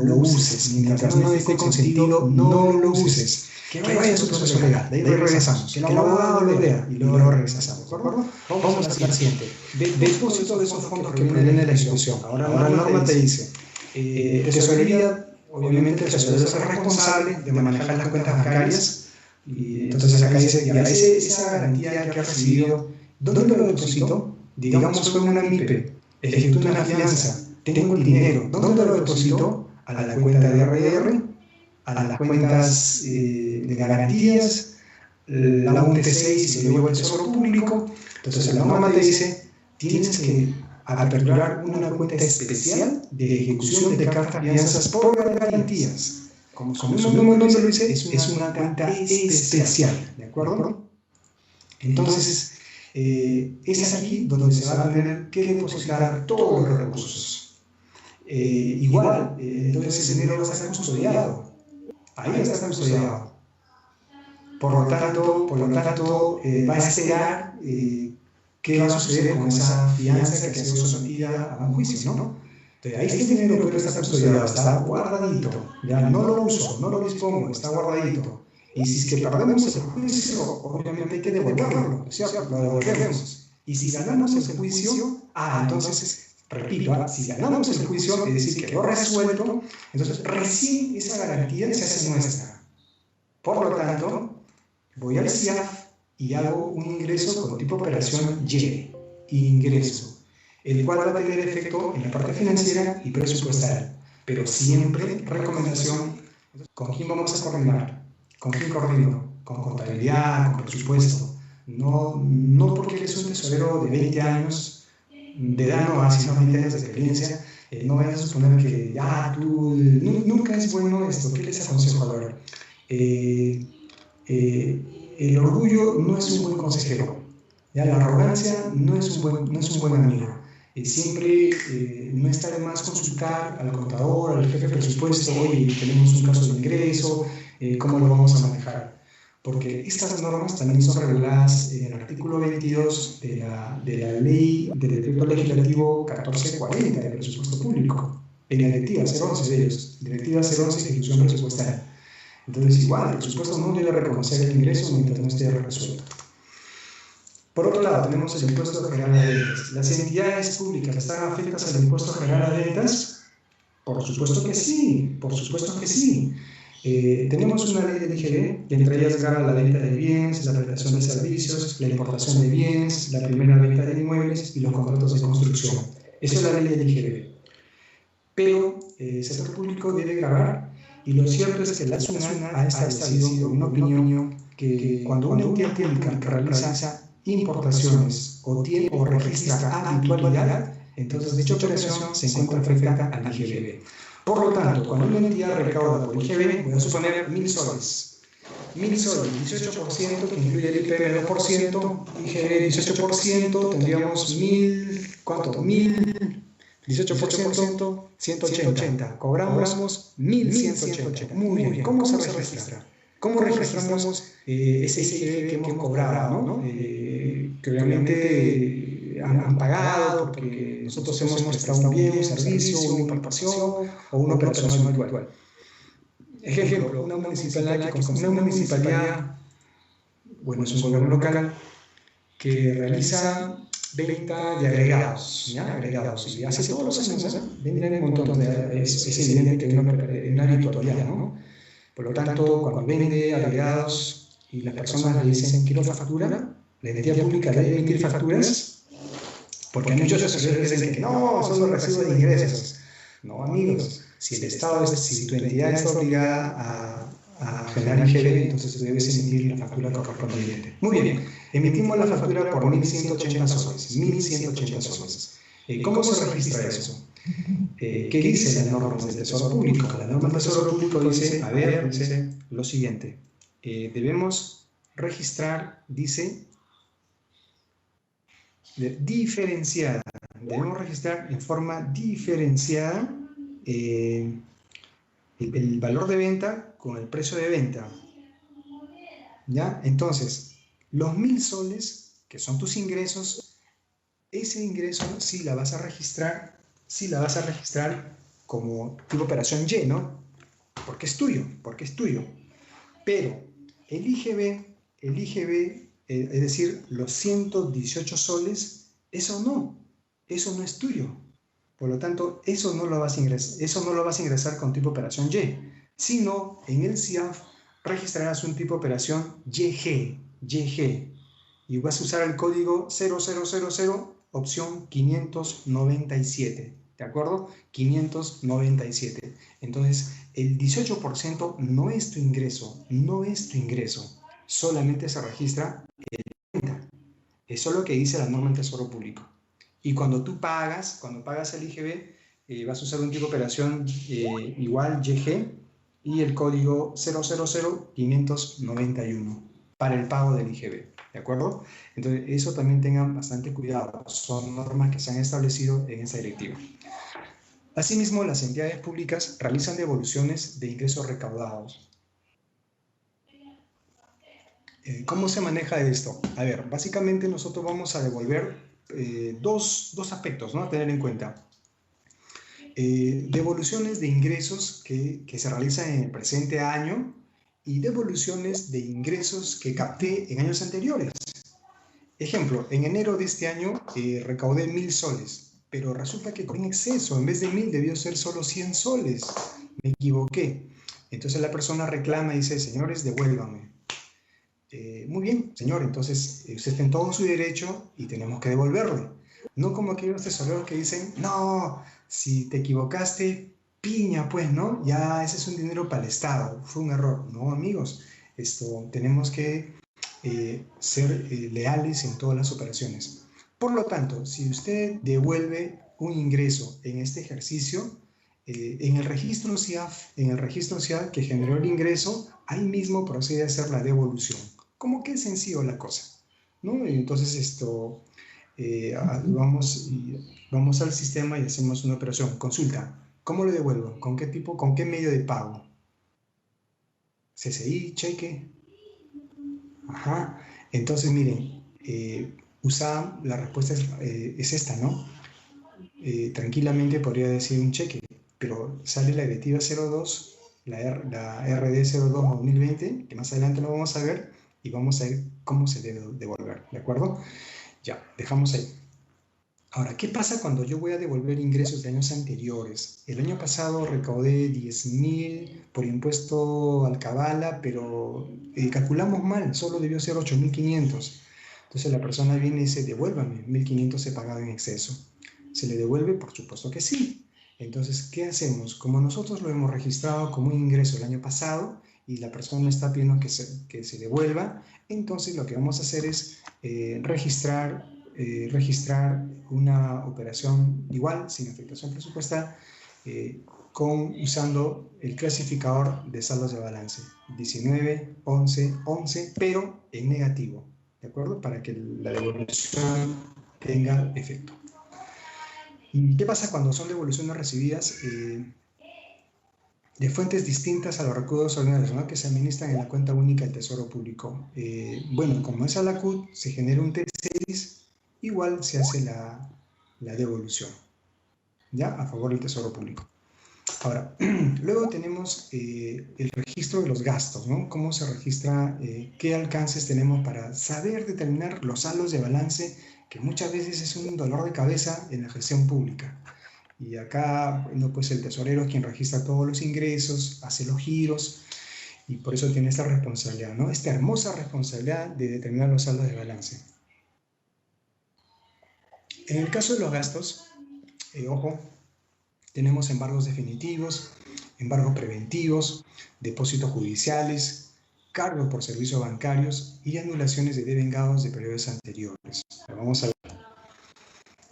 lo uses. Mientras no esté consentido, no lo uses. Que vaya a su proceso legal, de ahí regresamos. Que el abogado lo lea y luego regresamos, ¿de acuerdo? Vamos a la siguiente. Depósito de esos fondos que vienen de la ejecución. Ahora la norma te dice, tesorería, obviamente el tesorero es el responsable de manejar las cuentas bancarias. Y entonces acá dice, ya esa garantía que ha recibido, ¿dónde lo deposito? Digamos fue una MIPE, ejecuto una fianza, tengo el dinero, ¿dónde lo deposito? A la cuenta de RDR, a las cuentas de garantías, la UNT6 si lo llevo al Tesoro Público. Entonces la norma te dice, tienes que aperturar una cuenta especial de ejecución de cartas fianzas por garantías. Como su mismo nombre lo dice, es una cuenta especial, ¿de acuerdo? Entonces, es aquí donde se va a tener que depositar todos los recursos. Igual, entonces ese dinero va a estar custodiado. Ahí está custodiado. Por lo tanto va a esperar qué va a suceder con esa fianza que ha sido sometida a un juicio, ¿no? Entonces, ahí este dinero puede estar custodiado, está guardadito, ya no lo uso, no lo dispongo, está guardadito. Y si es que perdemos el juicio, obviamente hay que devolverlo, ¿cierto? Lo devolvemos. Y si ganamos el juicio, entonces, repito, si ganamos el juicio, es decir, que lo resuelto, entonces recién esa garantía se hace nuestra. Por lo tanto, voy al CIAF y hago un ingreso con tipo operación Y, ingreso, el cual va a tener efecto en la parte financiera y presupuestal. Pero siempre, recomendación, ¿con quién vamos a coordinar? ¿Con quién coordino? Con contabilidad, con presupuesto. No porque eres un tesorero de 20 años de edad, no, sino 20 años de experiencia, no vayas a suponer que, tú, nunca es bueno esto. ¿Qué les aconsejo? A ver, el orgullo no es un buen consejero. Ya, la arrogancia no es un buen amigo. Siempre no está de más consultar al contador, al jefe de presupuesto, oye, tenemos un caso de ingreso, ¿cómo lo vamos a manejar? Porque estas normas también son reguladas en el artículo 22 de la ley del decreto legislativo 1440 del presupuesto público, en la directiva 011 de ellos, directiva 011 de ejecución presupuestaria. Entonces, igual, el presupuesto no debe reconocer el ingreso mientras no esté resuelto. Por otro lado, tenemos el impuesto general de ventas. ¿Las entidades públicas están afectas al impuesto general de ventas? Por supuesto que sí, por supuesto que sí. Tenemos una ley del IGB que entre ellas grava la venta de bienes, la prestación de servicios, la importación de bienes, la primera venta de inmuebles y los contratos de construcción. Eso es la ley del IGB. Pero el sector público debe gravar, y lo cierto es que la SUNAT ha establecido una opinión que cuando una entidad pública realiza importaciones o registra habitualidad, entonces dicha operación se encuentra afecta al IGB. Por lo tanto, cuando una entidad recauda por IGB, voy a suponer 1.000 soles. 1.000 soles, 18%, que incluye el IPM 2%, IGB 18%, tendríamos 1.000, ¿cuánto? 1.000, 18%, 180. Cobramos 1.180. Muy bien, ¿cómo se registra? ¿Cómo registramos ese IGB que hemos cobrado, ¿no? Que obviamente han pagado porque nosotros hemos prestado un bien, un servicio, una importación o una operación habitual. Ejemplo, una municipalidad, bueno, es un gobierno local que realiza venta de agregados, ¿ya? Agregados, y hace todos los años, venden un montón, es evidente que hay una habitualidad, ¿no? Por lo tanto, cuando vende agregados y las personas le dicen quiero factura, la entidad pública debe emitir facturas, porque hay muchos asesores que dicen que no, solo recibo de ingresos. No, amigos, si tu entidad está obligada a generar IGB, entonces tú debes emitir la factura correspondiente. Muy bien, emitimos la factura por 1.180 soles. 1.180 soles. ¿Cómo se registra eso? ¿Qué dice la norma del Tesoro Público? La norma del Tesoro Público dice lo siguiente. Debemos registrar, dice, diferenciada. Debemos registrar en forma diferenciada el valor de venta con el precio de venta. ¿Ya? Entonces, los 1.000 soles, que son tus ingresos, ese ingreso sí la vas a registrar como tipo operación Y, ¿no? Porque es tuyo, porque es tuyo. Pero el IGB, es decir, los 118 soles, eso no es tuyo. Por lo tanto, eso no lo vas a ingresar con tipo operación Y, sino en el CIAF registrarás un tipo operación YG, y vas a usar el código 0000, opción 597, ¿de acuerdo? 597. Entonces, el 18% no es tu ingreso, no es tu ingreso, solamente se registra el 30%. Eso es lo que dice la norma del Tesoro Público. Y cuando cuando pagas el IGB, vas a usar un tipo de operación igual YG y el código 000591 para el pago del IGB, ¿de acuerdo? Entonces, eso también tengan bastante cuidado. Son normas que se han establecido en esta directiva. Asimismo, las entidades públicas realizan devoluciones de ingresos recaudados. ¿Cómo se maneja esto? A ver, básicamente nosotros vamos a devolver dos aspectos, ¿no?, a tener en cuenta. Devoluciones de ingresos que se realizan en el presente año y devoluciones de ingresos que capté en años anteriores. Ejemplo, en enero de este año recaudé 1.000 soles, pero resulta que con exceso, en vez de 1.000 debió ser solo 100 soles. Me equivoqué. Entonces la persona reclama y dice, señores, devuélvanme. Muy bien, señor, entonces usted está en todo su derecho y tenemos que devolverle. No como aquellos tesoreros que dicen, no, si te equivocaste, piña, pues, ¿no? Ya ese es un dinero para el Estado, fue un error. No, amigos, tenemos que ser leales en todas las operaciones. Por lo tanto, si usted devuelve un ingreso en este ejercicio, en el registro CIAF que generó el ingreso, ahí mismo procede a hacer la devolución. Como que es sencillo la cosa, ¿no? Y entonces vamos al sistema y hacemos una operación. Consulta, ¿cómo lo devuelvo? ¿Con qué tipo, con qué medio de pago? CCI, cheque. Ajá. Entonces, miren, la respuesta es esta, ¿no? Tranquilamente podría decir un cheque, pero sale la directiva 02, la RD 02/2020, que más adelante lo vamos a ver, y vamos a ver cómo se debe devolver, ¿de acuerdo? Ya, dejamos ahí. Ahora, ¿qué pasa cuando yo voy a devolver ingresos de años anteriores? El año pasado recaudé 10.000 por impuesto alcabala, pero calculamos mal, solo debió ser 8.500. Entonces la persona viene y dice, devuélvame, 1.500 he pagado en exceso. ¿Se le devuelve? Por supuesto que sí. Entonces, ¿qué hacemos? Como nosotros lo hemos registrado como un ingreso el año pasado y la persona está pidiendo que se devuelva, entonces lo que vamos a hacer es registrar una operación igual, sin afectación presupuestal, usando el clasificador de saldos de balance 19, 11, 11, pero en negativo, ¿de acuerdo? Para que la devolución tenga efecto. ¿Y qué pasa cuando son devoluciones recibidas de fuentes distintas a los recursos ordinarios, ¿no?, que se administran en la cuenta única del Tesoro Público? Bueno, como es a la CUT, se genera un T6, igual se hace la devolución, ¿ya?, a favor del Tesoro Público. Ahora, luego tenemos el registro de los gastos, ¿no? ¿Cómo se registra? ¿Qué alcances tenemos para saber determinar los saldos de balance, que muchas veces es un dolor de cabeza en la gestión pública? Y acá, bueno, pues el tesorero es quien registra todos los ingresos, hace los giros, y por eso tiene esta responsabilidad, ¿no? Esta hermosa responsabilidad de determinar los saldos de balance. En el caso de los gastos, ojo, tenemos embargos definitivos, embargos preventivos, depósitos judiciales, cargos por servicios bancarios y anulaciones de devengados de periodos anteriores. Vamos a ver.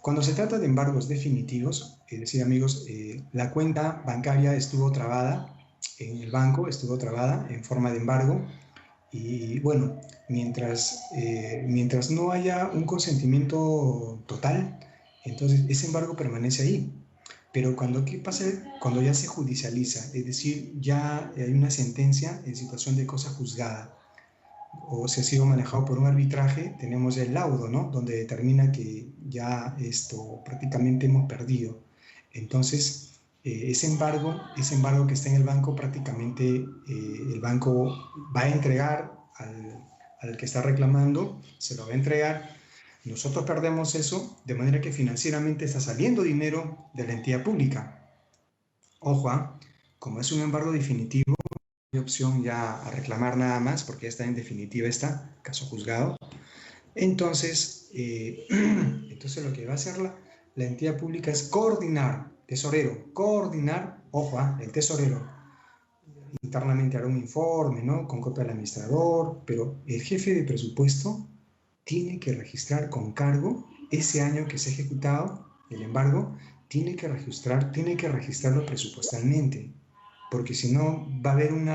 Cuando se trata de embargos definitivos, es decir, amigos, la cuenta bancaria estuvo trabada en el banco, estuvo trabada en forma de embargo, y bueno, mientras no haya un consentimiento total, entonces ese embargo permanece ahí. Pero ¿qué pasa cuando ya se judicializa? Es decir, ya hay una sentencia en situación de cosa juzgada, o se ha sido manejado por un arbitraje, tenemos el laudo, ¿no?, donde determina que ya prácticamente hemos perdido. Entonces, ese embargo que está en el banco, prácticamente el banco va a entregar al que está reclamando, se lo va a entregar, nosotros perdemos eso, de manera que financieramente está saliendo dinero de la entidad pública. Ojo, como es un embargo definitivo, no hay opción ya a reclamar nada más, porque ya está en definitiva, caso juzgado. Entonces, entonces lo que va a hacer la entidad pública es coordinar, ojo, el tesorero internamente hará un informe, ¿no? Con copia del administrador, pero el jefe de presupuesto tiene que registrar con cargo ese año que se ha ejecutado el embargo, tiene que registrarlo presupuestalmente, porque si no va a haber un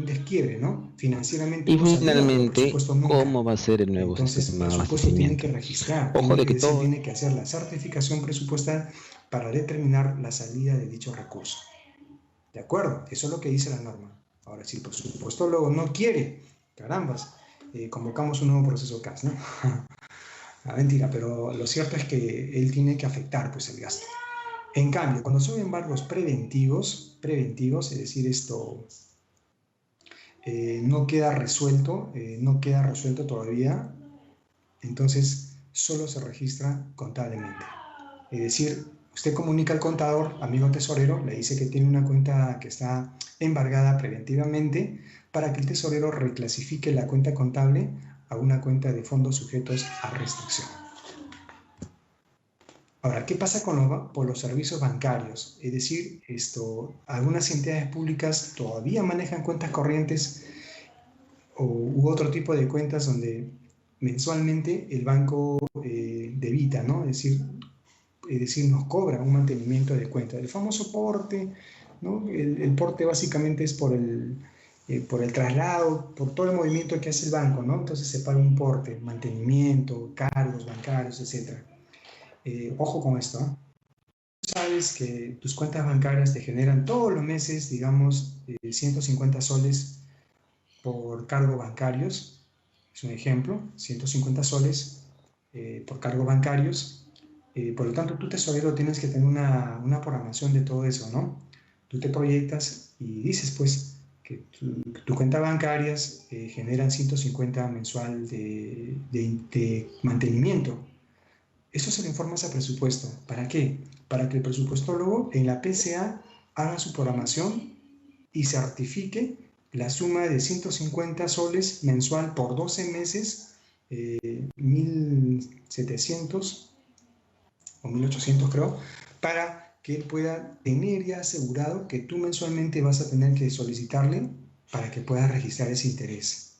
desquiebre, ¿no? Financieramente Y no saldría por finalmente, presupuesto nunca. ¿cómo va a ser el nuevo Entonces, sistema de presupuesto tiene que abastecimiento? registrar, Ojo de que todo... tiene que hacer la certificación presupuestal para determinar la salida de dicho recurso. ¿De acuerdo? Eso es lo que dice la norma. Ahora, si el presupuesto luego no quiere, carambas, convocamos un nuevo proceso CAS, ¿no? Mentira, pero lo cierto es que él tiene que afectar pues, el gasto. En cambio, cuando son embargos preventivos, es decir, esto no queda resuelto todavía, entonces solo se registra contablemente. Es decir, usted comunica al contador, amigo tesorero, le dice que tiene una cuenta que está embargada preventivamente para que el tesorero reclasifique la cuenta contable a una cuenta de fondos sujetos a restricción. Ahora, ¿qué pasa por los servicios bancarios? Es decir, algunas entidades públicas todavía manejan cuentas corrientes u otro tipo de cuentas donde mensualmente el banco debita, ¿no? Es decir, nos cobra un mantenimiento de cuenta. El famoso porte, ¿no? El porte básicamente es por el traslado, por todo el movimiento que hace el banco, ¿no? Entonces se paga un porte, mantenimiento, cargos bancarios, etc. Ojo con esto, ¿eh? Tú sabes que tus cuentas bancarias te generan todos los meses, digamos, 150 soles por cargos bancarios. Es un ejemplo, 150 soles por cargos bancarios. Por lo tanto, tú tesorero tienes que tener una programación de todo eso, ¿no? Tú te proyectas y dices, pues, que tu cuenta bancarias generan 150 mensual de mantenimiento. Eso se le informa a presupuesto. ¿Para qué? Para que el presupuestólogo en la PCA haga su programación y certifique la suma de 150 soles mensual por 12 meses, 1.700 o 1.800 creo, para que él pueda tener ya asegurado que tú mensualmente vas a tener que solicitarle para que pueda registrar ese interés.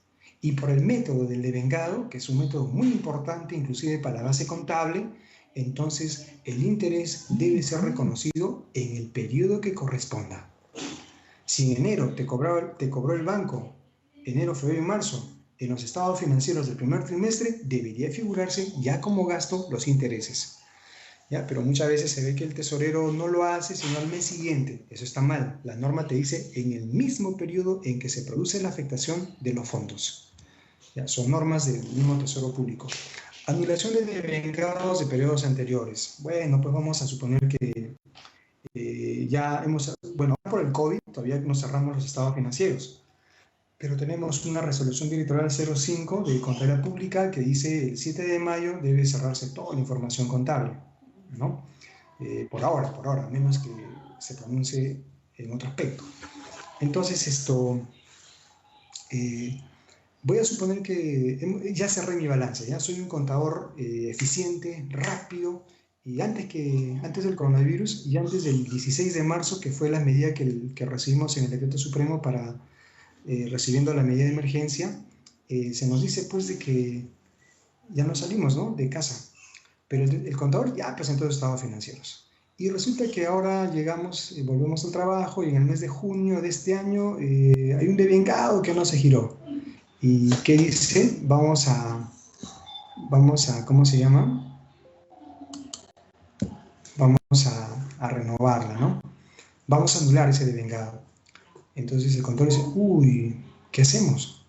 Y por el método del devengado, que es un método muy importante inclusive para la base contable, entonces el interés debe ser reconocido en el periodo que corresponda. Si en enero te cobró el banco, enero, febrero y marzo, en los estados financieros del primer trimestre, debería figurarse ya como gasto los intereses. ¿Ya? Pero muchas veces se ve que el tesorero no lo hace sino al mes siguiente. Eso está mal. La norma te dice en el mismo periodo en que se produce la afectación de los fondos. ¿Ya? Son normas del mismo Tesoro Público. Anulación de devengados de periodos anteriores. Bueno, pues vamos a suponer que por el COVID todavía no cerramos los estados financieros, pero tenemos una resolución directorial 05 de Contabilidad Pública que dice el 7 de mayo debe cerrarse toda la información contable, ¿no? Por ahora, a menos que se pronuncie en otro aspecto. Entonces voy a suponer que ya cerré mi balance, ya soy un contador eficiente, rápido, y antes del coronavirus y antes del 16 de marzo, que fue la medida que recibimos en el decreto supremo para recibiendo la medida de emergencia, se nos dice pues de que ya no salimos, ¿no?, de casa, pero el contador ya presentó los estados financieros. Y resulta que ahora volvemos al trabajo y en el mes de junio de este año hay un devengado que no se giró. ¿Y qué dice? Vamos a, ¿cómo se llama? Vamos a renovarla, ¿no? Vamos a anular ese devengado. Entonces el contador dice, uy, ¿qué hacemos?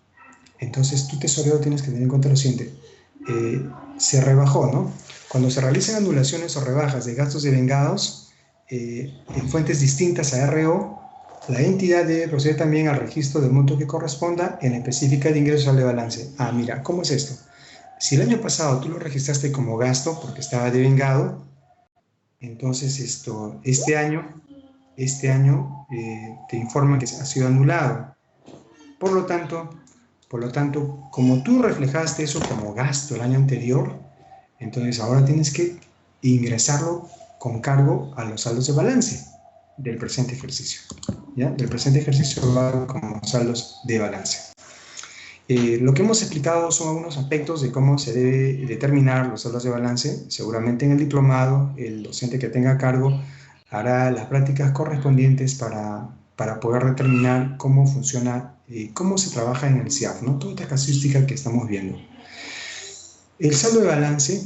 Entonces tú, tesorero, tienes que tener en cuenta lo siguiente. Se rebajó, ¿no? Cuando se realizan anulaciones o rebajas de gastos devengados, en fuentes distintas a RO, la entidad debe proceder también al registro del monto que corresponda en la específica de ingresos al de balance. Ah, mira, ¿cómo es esto? Si el año pasado tú lo registraste como gasto porque estaba devengado, entonces este año te informan que ha sido anulado. Por lo tanto, como tú reflejaste eso como gasto el año anterior, entonces ahora tienes que ingresarlo con cargo a los saldos de balance del presente ejercicio. ¿Ya? Del presente ejercicio va como saldos de balance. Lo que hemos explicado son algunos aspectos de cómo se debe determinar los saldos de balance. Seguramente en el diplomado, el docente que tenga a cargo hará las prácticas correspondientes para poder determinar cómo funciona, cómo se trabaja en el CIAF, ¿no? Toda esta casuística que estamos viendo. El saldo de balance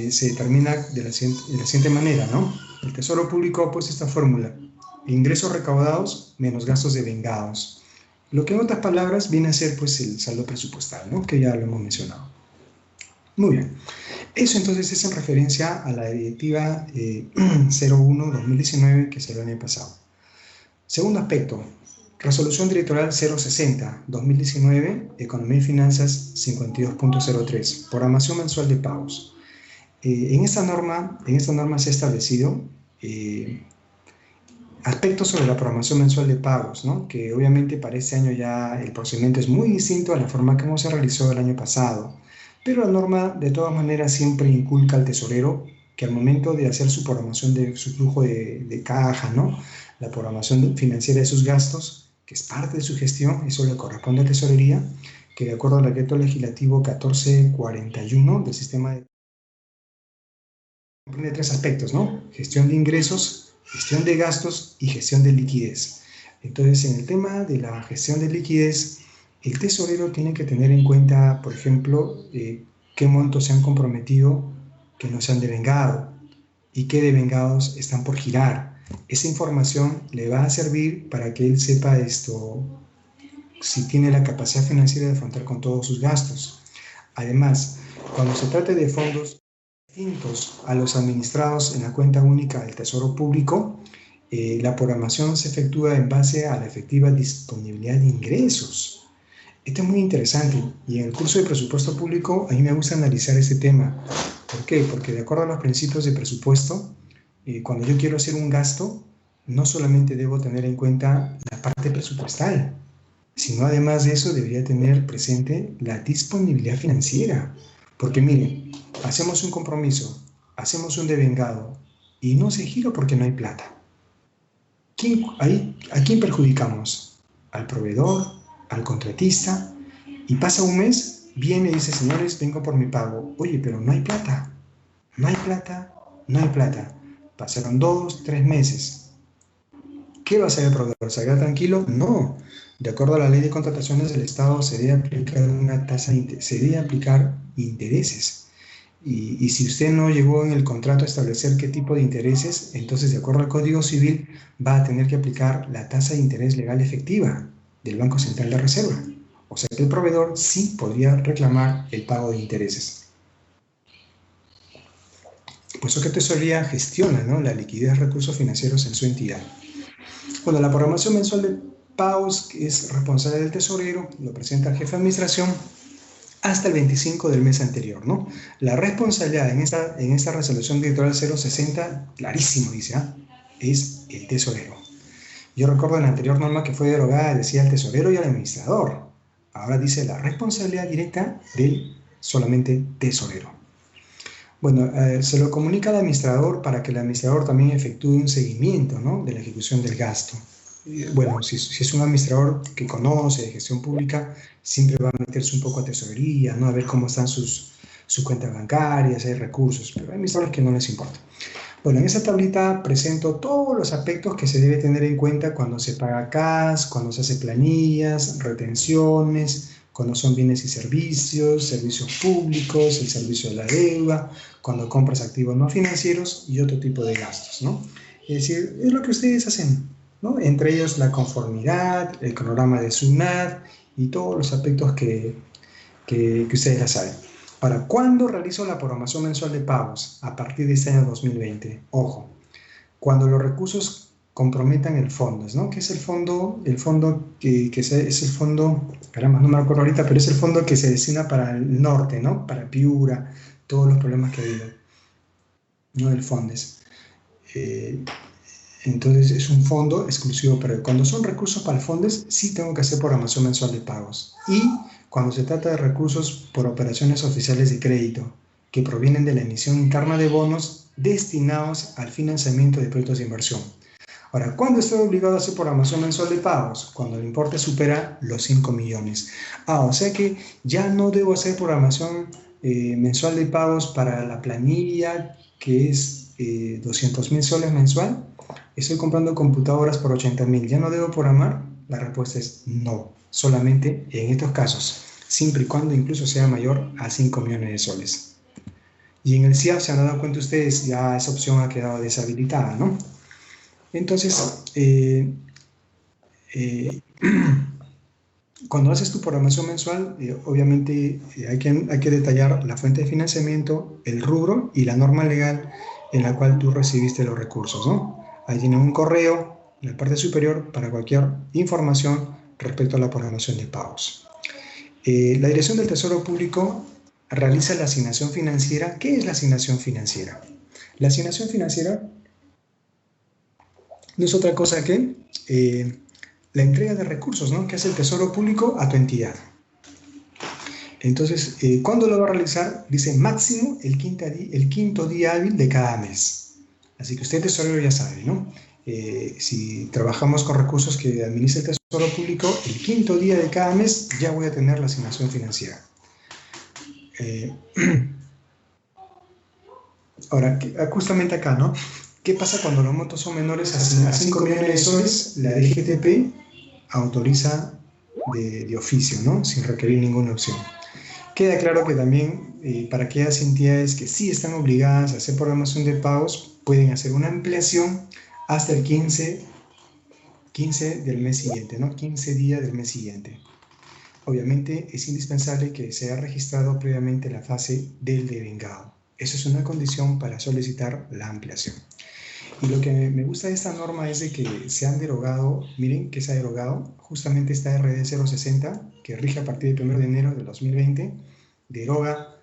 se determina de la siguiente manera, ¿no? El Tesoro Público ha puesto esta fórmula: ingresos recaudados menos gastos devengados. Lo que en otras palabras viene a ser pues el saldo presupuestal, ¿no? Que ya lo hemos mencionado. Muy bien. Eso entonces es en referencia a la directiva 01-2019 que salió el año pasado. Segundo aspecto, resolución directorial 060-2019, Economía y Finanzas 52.03, programación mensual de pagos. En esta norma se ha establecido aspectos sobre la programación mensual de pagos, ¿no? Que obviamente para este año ya el procedimiento es muy distinto a la forma como se realizó el año pasado, pero la norma de todas maneras siempre inculca al tesorero que al momento de hacer su programación de su flujo de caja, ¿no? La programación financiera de sus gastos, que es parte de su gestión, eso le corresponde a tesorería, que de acuerdo al decreto legislativo 1441 del sistema de... comprende tres aspectos, ¿no? Gestión de ingresos, gestión de gastos y gestión de liquidez. Entonces, en el tema de la gestión de liquidez, el tesorero tiene que tener en cuenta, por ejemplo, qué montos se han comprometido que no se han devengado y qué devengados están por girar. Esa información le va a servir para que él sepa si tiene la capacidad financiera de afrontar con todos sus gastos. Además, cuando se trate de fondos distintos a los administrados en la cuenta única del Tesoro Público, la programación se efectúa en base a la efectiva disponibilidad de ingresos. Esto es muy interesante y en el curso de presupuesto público a mí me gusta analizar este tema. ¿Por qué? Porque de acuerdo a los principios de presupuesto, cuando yo quiero hacer un gasto, no solamente debo tener en cuenta la parte presupuestal, sino además de eso debería tener presente la disponibilidad financiera. Porque miren, hacemos un compromiso, hacemos un devengado y no se gira porque no hay plata. ¿A quién perjudicamos? Al proveedor, al contratista, y pasa un mes, viene y dice: señores, vengo por mi pago. Oye, pero no hay plata, no hay plata, no hay plata. Pasaron 2, 3 meses. ¿Qué va a hacer el proveedor? ¿Se queda tranquilo? No. De acuerdo a la ley de contrataciones del Estado, se debe aplicar intereses. Y si usted no llegó en el contrato a establecer qué tipo de intereses, entonces, de acuerdo al Código Civil, va a tener que aplicar la tasa de interés legal efectiva del Banco Central de Reserva. O sea que el proveedor sí podría reclamar el pago de intereses. Por eso que Tesorería gestiona, ¿no?, la liquidez de recursos financieros en su entidad. Bueno, la programación mensual de pagos es responsable del tesorero, lo presenta el jefe de administración hasta el 25 del mes anterior, ¿no? La responsabilidad en esta resolución directorial 060, clarísimo dice, es el tesorero. Yo recuerdo en la anterior norma que fue derogada, decía el tesorero y el administrador. Ahora dice la responsabilidad directa del solamente tesorero. Bueno, se lo comunica al administrador para que el administrador también efectúe un seguimiento, ¿no?, de la ejecución del gasto. Bueno, si es un administrador que conoce de gestión pública, siempre va a meterse un poco a tesorería, ¿no?, a ver cómo están sus cuentas bancarias, hay recursos, pero hay administradores que no les importa. Bueno, en esta tablita presento todos los aspectos que se debe tener en cuenta cuando se paga CAS, cuando se hace planillas, retenciones, cuando son bienes y servicios, servicios públicos, el servicio de la deuda, cuando compras activos no financieros y otro tipo de gastos, ¿no? Es decir, es lo que ustedes hacen, ¿no? Entre ellos la conformidad, el cronograma de SUNAT y todos los aspectos que ustedes ya saben. Ahora, ¿cuándo realizo la programación mensual de pagos? A partir de este año 2020. Ojo, cuando los recursos comprometan el fondo, ¿no? ¿Qué es el fondo? El fondo es el fondo, caramba, no me acuerdo ahorita, pero es el fondo que se destina para el norte, ¿no? Para Piura, todos los problemas que ha habido, ¿no? Del Fondes. Entonces es un fondo exclusivo, pero cuando son recursos para el Fondes, sí tengo que hacer programación mensual de pagos. Y cuando se trata de recursos por operaciones oficiales de crédito, que provienen de la emisión interna de bonos destinados al financiamiento de proyectos de inversión. Ahora, ¿cuándo estoy obligado a hacer programación mensual de pagos? Cuando el importe supera los 5 millones. O sea que ya no debo hacer programación mensual de pagos para la planilla, que es 200.000 soles mensual. Estoy comprando computadoras por 80.000. ¿Ya no debo programar? La respuesta es no. Solamente en estos casos, siempre y cuando incluso sea mayor a 5 millones de soles. Y en el CIAF, se han dado cuenta ustedes, ya esa opción ha quedado deshabilitada, ¿no? Entonces, cuando haces tu programación mensual, obviamente hay que detallar la fuente de financiamiento, el rubro y la norma legal en la cual tú recibiste los recursos, ¿no? Ahí tienen un correo en la parte superior para cualquier información respecto a la programación de pagos. La Dirección del Tesoro Público realiza la asignación financiera. ¿Qué es la asignación financiera? La asignación financiera no es otra cosa que la entrega de recursos, ¿no? Que hace el Tesoro Público a tu entidad. Entonces, ¿cuándo lo va a realizar? Dice máximo el quinto día hábil de cada mes. Así que usted, tesorero, ya sabe, ¿no? Si trabajamos con recursos que administra el Tesoro Público, el quinto día de cada mes ya voy a tener la asignación financiera. Ahora, justamente acá, ¿no? ¿Qué pasa cuando los montos son menores a 5 millones de soles? La DGTP autoriza de oficio, ¿no? Sin requerir ninguna opción. Queda claro que también para aquellas entidades que sí están obligadas a hacer programación de pagos, pueden hacer una ampliación hasta el 15 del mes siguiente, ¿no? 15 días del mes siguiente. Obviamente es indispensable que se haya registrado previamente la fase del devengado. Eso es una condición para solicitar la ampliación. Y lo que me gusta de esta norma es de que se han derogado, miren que se ha derogado, justamente esta RD 060, que rige a partir del 1 de enero de 2020, deroga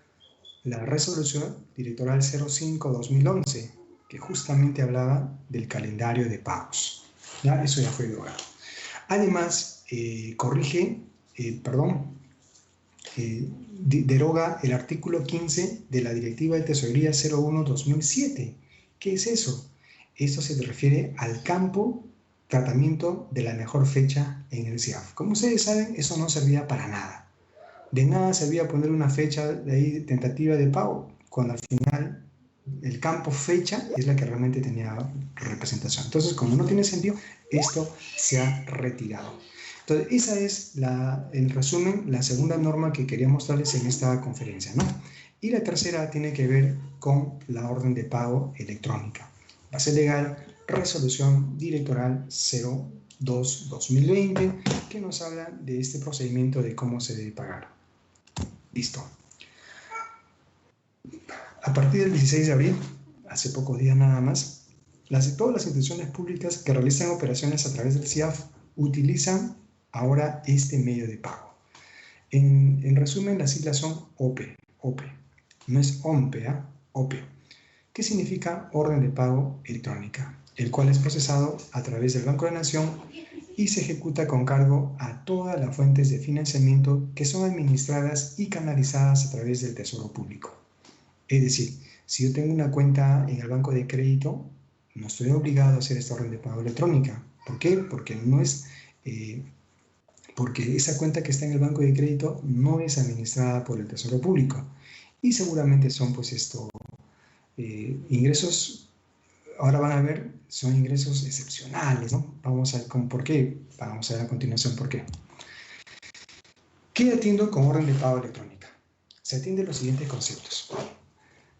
la resolución directoral 05-2011, que justamente hablaba del calendario de pagos. ¿Ya? Eso ya fue derogado. Además, deroga el artículo 15 de la Directiva de Tesorería 01-2007. ¿Qué es eso? Esto se refiere al campo tratamiento de la mejor fecha en el CIAF. Como ustedes saben, eso no servía para nada. De nada servía poner una fecha de ahí tentativa de pago, cuando al final el campo fecha es la que realmente tenía representación. Entonces, como no tiene sentido, esto se ha retirado. Entonces, esa es, en resumen, la segunda norma que quería mostrarles en esta conferencia, ¿no? Y la tercera tiene que ver con la orden de pago electrónica. Base legal, resolución directoral 02-2020, que nos habla de este procedimiento de cómo se debe pagar. Listo. A partir del 16 de abril, hace pocos días nada más, todas las instituciones públicas que realizan operaciones a través del CIAF utilizan ahora este medio de pago. En resumen, las siglas son OPE. No es OMPE, OPE. ¿Qué significa orden de pago electrónica? El cual es procesado a través del Banco de la Nación y se ejecuta con cargo a todas las fuentes de financiamiento que son administradas y canalizadas a través del Tesoro Público. Es decir, si yo tengo una cuenta en el banco de crédito, no estoy obligado a hacer esta orden de pago electrónica. ¿Por qué? Porque porque esa cuenta que está en el banco de crédito no es administrada por el Tesoro Público. Y seguramente son ingresos, ahora van a ver, son ingresos excepcionales, ¿no? Vamos a ver por qué. Vamos a ver a continuación por qué. ¿Qué atiendo con orden de pago electrónica? Se atienden los siguientes conceptos.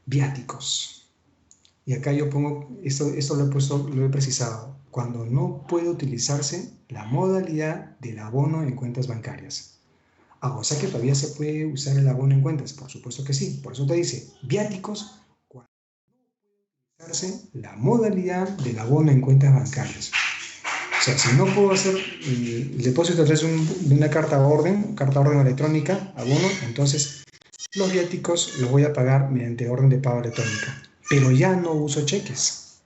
Viáticos. Y acá yo pongo, esto lo he precisado, cuando no puede utilizarse la modalidad del abono en cuentas bancarias. O sea que todavía se puede usar el abono en cuentas, por supuesto que sí. Por eso te dice, viáticos, cuando no puede la modalidad del abono en cuentas bancarias. O sea, si no puedo hacer el depósito a través de una carta orden electrónica, abono, entonces los viáticos los voy a pagar mediante orden de pago electrónica. Pero ya no uso cheques.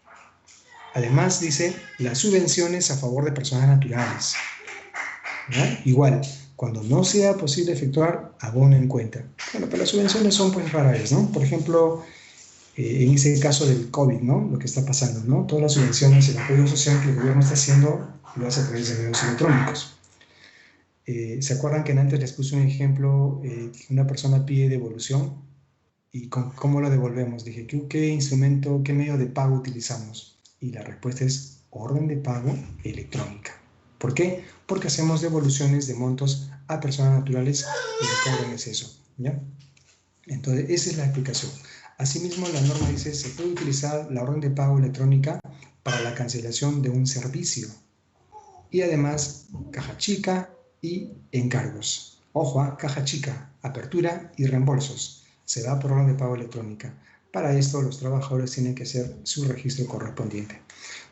Además, dice las subvenciones a favor de personas naturales. ¿Ya? Igual, cuando no sea posible efectuar abono en cuenta. Bueno, pero las subvenciones son pues raras, ¿no? Por ejemplo, en ese caso del COVID, ¿no? Lo que está pasando, ¿no? Todas las subvenciones, el apoyo social que el gobierno está haciendo, lo hace a través de medios electrónicos. ¿Se acuerdan que antes les puse un ejemplo que una persona pide devolución? ¿Y cómo lo devolvemos? Dije, ¿qué instrumento, qué medio de pago utilizamos? Y la respuesta es orden de pago electrónica. ¿Por qué? Porque hacemos devoluciones de montos a personas naturales y el cobro en exceso, ¿ya? Entonces, esa es la explicación. Asimismo, la norma dice, se puede utilizar la orden de pago electrónica para la cancelación de un servicio. Y además, caja chica y encargos. Ojo, caja chica, apertura y reembolsos. Se da por orden de pago electrónica. Para esto, los trabajadores tienen que hacer su registro correspondiente.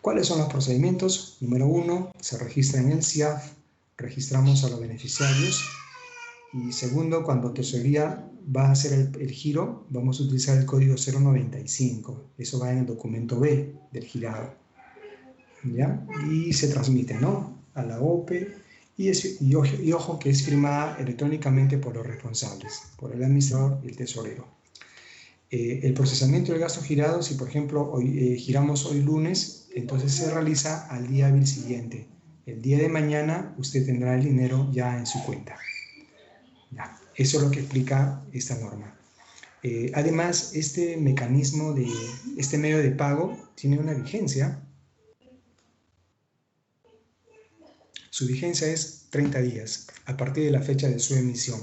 ¿Cuáles son los procedimientos? Número 1, se registra en el CIAF, registramos a los beneficiarios. Y segundo, cuando tesorería va a hacer el giro, vamos a utilizar el código 095. Eso va en el documento B del girado, ¿ya? Y se transmite, ¿no?, a la OPE y ojo que es firmada electrónicamente por los responsables, por el administrador y el tesorero. El procesamiento del gasto girado, si por ejemplo giramos hoy lunes, entonces se realiza al día hábil siguiente. El día de mañana usted tendrá el dinero ya en su cuenta. Ya, eso es lo que explica esta norma. Además, este mecanismo, este medio de pago tiene una vigencia. Su vigencia es 30 días a partir de la fecha de su emisión,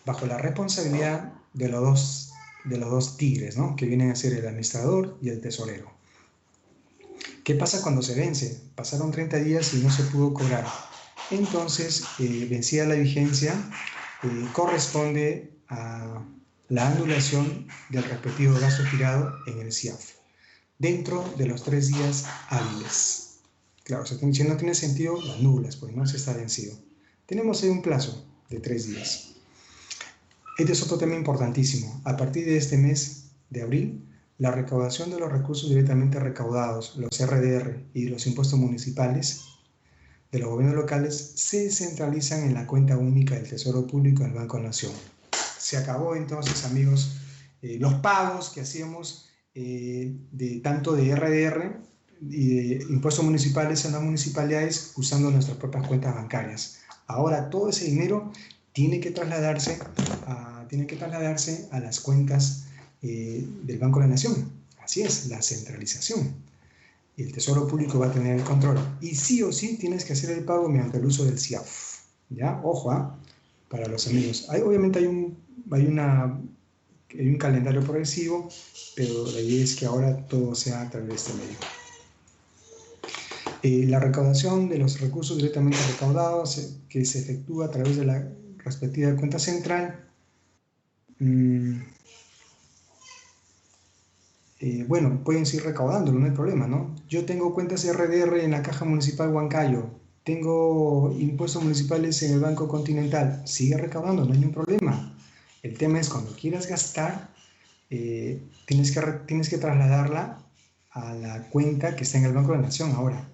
bajo la responsabilidad de los dos tigres, ¿no?, que vienen a ser el administrador y el tesorero. ¿Qué pasa cuando se vence? Pasaron 30 días y no se pudo cobrar. Entonces, vencida la vigencia, corresponde a la anulación del respectivo gasto girado en el CIAF, dentro de los 3 días hábiles. Claro, si no tiene sentido, lo anulas, pues no se está vencido. Tenemos ahí un plazo de 3 días. Este es otro tema importantísimo. A partir de este mes de abril, la recaudación de los recursos directamente recaudados, los RDR y los impuestos municipales de los gobiernos locales, se centralizan en la cuenta única del Tesoro Público del Banco Nación. Se acabó entonces, amigos, los pagos que hacíamos tanto de RDR y de impuestos municipales en las municipalidades usando nuestras propias cuentas bancarias. Ahora todo ese dinero tiene que trasladarse a las cuentas del Banco de la Nación. Así es, la centralización. Y el Tesoro Público va a tener el control. Y sí o sí tienes que hacer el pago mediante el uso del CIAF. ¿Ya? Ojo, para los amigos. Obviamente hay un calendario progresivo, pero la idea es que ahora todo sea a través de este medio. La recaudación de los recursos directamente recaudados que se efectúa a través de la respectiva cuenta central. Bueno, pueden seguir recaudándolo, no hay problema, ¿no? Yo tengo cuentas RDR en la Caja Municipal Huancayo, tengo impuestos municipales en el Banco Continental, sigue recaudando, no hay ningún problema. El tema es cuando quieras gastar, tienes que trasladarla a la cuenta que está en el Banco de la Nación ahora.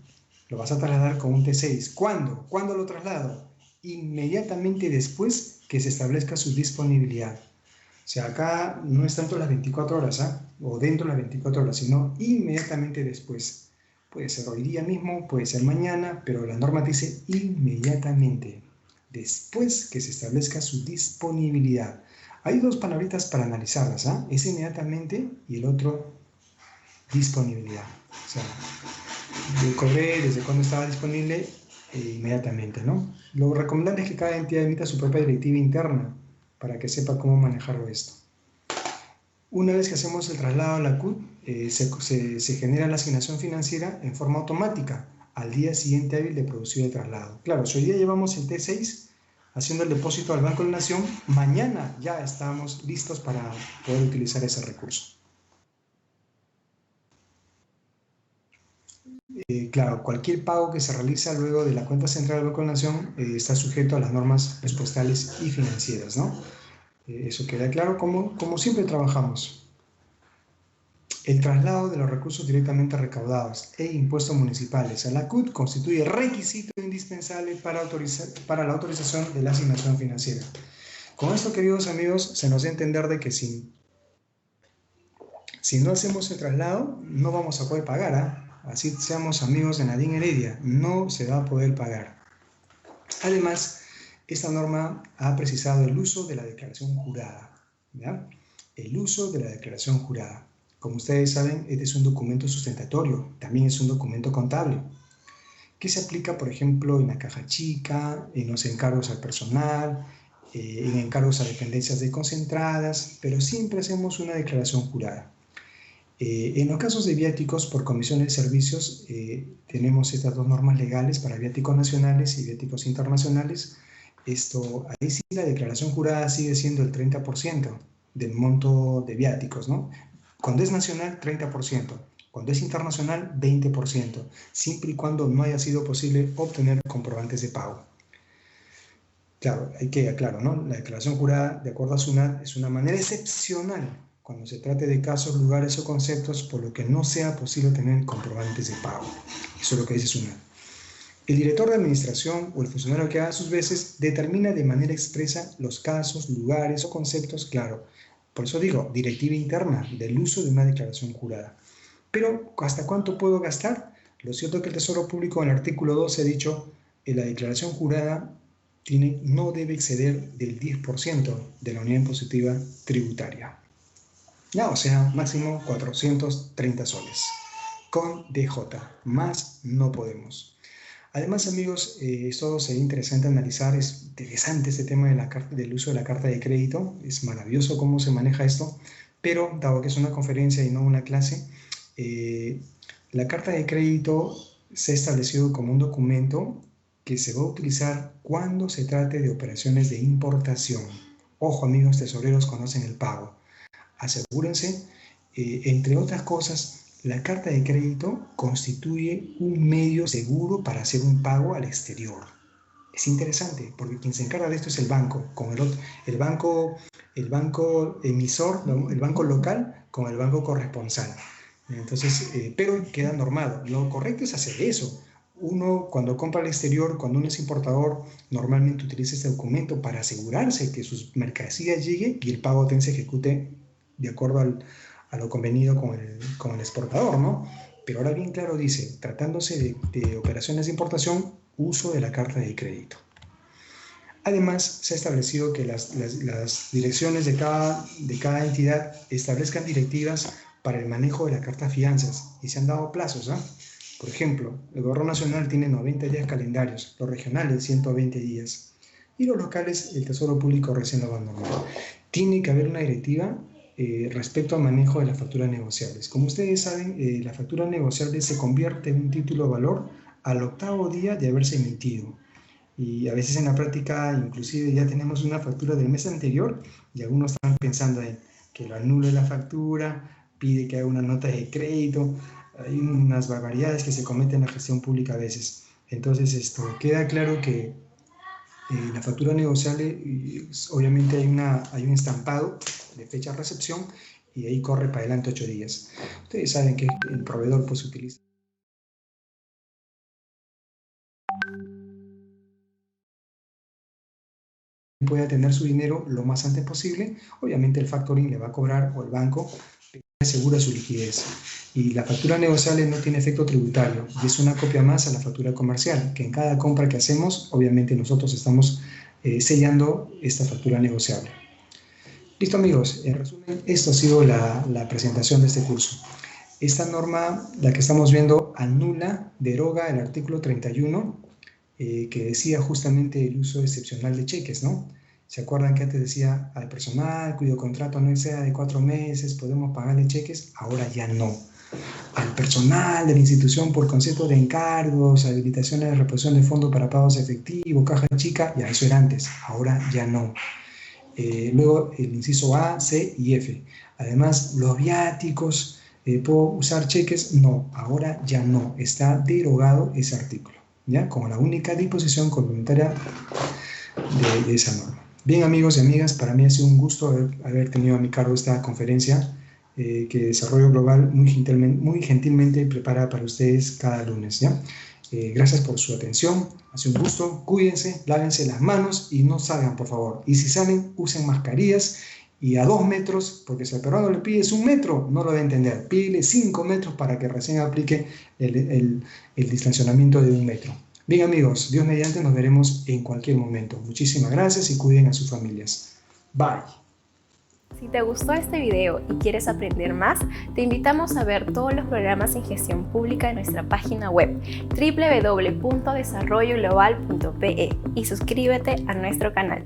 Lo vas a trasladar con un T6. ¿Cuándo? ¿Cuándo lo traslado? Inmediatamente después que se establezca su disponibilidad. O sea, acá no es tanto las 24 horas, o dentro de las 24 horas, sino inmediatamente después. Puede ser hoy día mismo, puede ser mañana, pero la norma dice inmediatamente, después que se establezca su disponibilidad. Hay dos palabritas para analizarlas, es inmediatamente y el otro, disponibilidad. O sea, yo cobré desde cuando estaba disponible inmediatamente, ¿no? Lo recomendable es que cada entidad emita su propia directiva interna para que sepa cómo manejarlo esto. Una vez que hacemos el traslado a la CUT, se genera la asignación financiera en forma automática al día siguiente hábil de producir el traslado. Claro, si hoy día llevamos el T6 haciendo el depósito al Banco de la Nación, mañana ya estamos listos para poder utilizar ese recurso. claro, cualquier pago que se realiza luego de la cuenta central del Banco de la Nación está sujeto a las normas presupuestales y financieras, ¿no? Eso queda claro, como siempre trabajamos. El traslado de los recursos directamente recaudados e impuestos municipales a la CUT constituye requisito indispensable para la autorización de la asignación financiera. Con esto, queridos amigos, se nos da a entender de que si no hacemos el traslado, no vamos a poder pagar, ¿eh? Así seamos amigos de Nadine Heredia, no se va a poder pagar. Además, esta norma ha precisado el uso de la declaración jurada, ¿ya? El uso de la declaración jurada. Como ustedes saben, este es un documento sustentatorio, también es un documento contable, que se aplica, por ejemplo, en la caja chica, en los encargos al personal, en encargos a dependencias desconcentradas, pero siempre hacemos una declaración jurada. En los casos de viáticos por comisiones de servicios, tenemos estas dos normas legales para viáticos nacionales y viáticos internacionales. Ahí sí la declaración jurada sigue siendo el 30% del monto de viáticos, ¿no? Cuando es nacional, 30%. Cuando es internacional, 20%, siempre y cuando no haya sido posible obtener comprobantes de pago. Claro, hay que aclarar, ¿no? La declaración jurada, de acuerdo a SUNAT, es una manera excepcional cuando se trate de casos, lugares o conceptos por lo que no sea posible obtener comprobantes de pago. Eso es lo que dice SUNAT. El director de administración o el funcionario que haga sus veces determina de manera expresa los casos, lugares o conceptos, claro. Por eso digo, directiva interna del uso de una declaración jurada. Pero, ¿hasta cuánto puedo gastar? Lo cierto es que el Tesoro Público en el artículo 12 ha dicho que la declaración jurada no debe exceder del 10% de la unidad impositiva tributaria. Ya, o sea, máximo 430 soles. Con DJ, más no podemos. Además, amigos, esto sería interesante analizar, es interesante este tema del uso de la carta de crédito, es maravilloso cómo se maneja esto, pero dado que es una conferencia y no una clase, la carta de crédito se ha establecido como un documento que se va a utilizar cuando se trate de operaciones de importación. Ojo, amigos tesoreros, conocen el pago. Asegúrense, entre otras cosas, la carta de crédito constituye un medio seguro para hacer un pago al exterior. Es interesante, porque quien se encarga de esto es el banco, el banco emisor, el banco local con el banco corresponsal. Entonces, pero queda normado. Lo correcto es hacer eso. Uno, cuando compra al exterior, cuando uno es importador, normalmente utiliza este documento para asegurarse que sus mercancías lleguen y el pago se ejecute de acuerdo a lo convenido con el exportador, ¿no? Pero ahora bien claro dice, tratándose de operaciones de importación, uso de la carta de crédito. Además, se ha establecido que las direcciones de cada entidad establezcan directivas para el manejo de la carta fianzas y se han dado plazos, ¿eh? Por ejemplo, el gobierno nacional tiene 90 días calendarios, los regionales 120 días y los locales el Tesoro Público recién lo abandonó. Tiene que haber una directiva respecto al manejo de las facturas negociables. Como ustedes saben, la factura negociable se convierte en un título de valor al 8º día de haberse emitido. Y a veces en la práctica, inclusive ya tenemos una factura del mes anterior y algunos están pensando en que lo anule la factura, pide que haga una nota de crédito. Hay unas barbaridades que se cometen en la gestión pública a veces. Entonces, queda claro que la factura negociable, obviamente hay un estampado de fecha de recepción y ahí corre para adelante 8 días. Ustedes saben que el proveedor pues utiliza. Puede tener su dinero lo más antes posible. Obviamente el factoring le va a cobrar o el banco asegura su liquidez. Y la factura negociable no tiene efecto tributario y es una copia más a la factura comercial, que en cada compra que hacemos, obviamente nosotros estamos sellando esta factura negociable. Listo, amigos, en resumen, esto ha sido la presentación de este curso. Esta norma, la que estamos viendo, anula, deroga el artículo 31, que decía justamente el uso excepcional de cheques, ¿no? ¿Se acuerdan que antes decía al personal cuyo contrato no exceda de 4 meses podemos pagarle cheques? Ahora ya no. Al personal de la institución por concepto de encargos, habilitaciones de reposición de fondos para pagos efectivos, caja chica, ya eso era antes, ahora ya no. Luego el inciso A, C y F. Además, los viáticos ¿Puedo usar cheques? No, ahora ya no. Está derogado ese artículo, ¿ya? Como la única disposición complementaria de esa norma. Bien, amigos y amigas, para mí ha sido un gusto haber tenido a mi cargo esta conferencia que Desarrollo Global muy gentilmente prepara para ustedes cada lunes, ¿ya? Gracias por su atención, ha sido un gusto, cuídense, lávense las manos y no salgan, por favor. Y si salen, usen mascarillas y a 2 metros, porque si al peruano le pides 1 metro, no lo va a entender. Pídele 5 metros para que recién aplique el distanciamiento de 1 metro. Bien, amigos, Dios mediante, nos veremos en cualquier momento. Muchísimas gracias y cuiden a sus familias. Bye. Si te gustó este video y quieres aprender más, te invitamos a ver todos los programas en gestión pública en nuestra página web www.desarrolloglobal.pe y suscríbete a nuestro canal.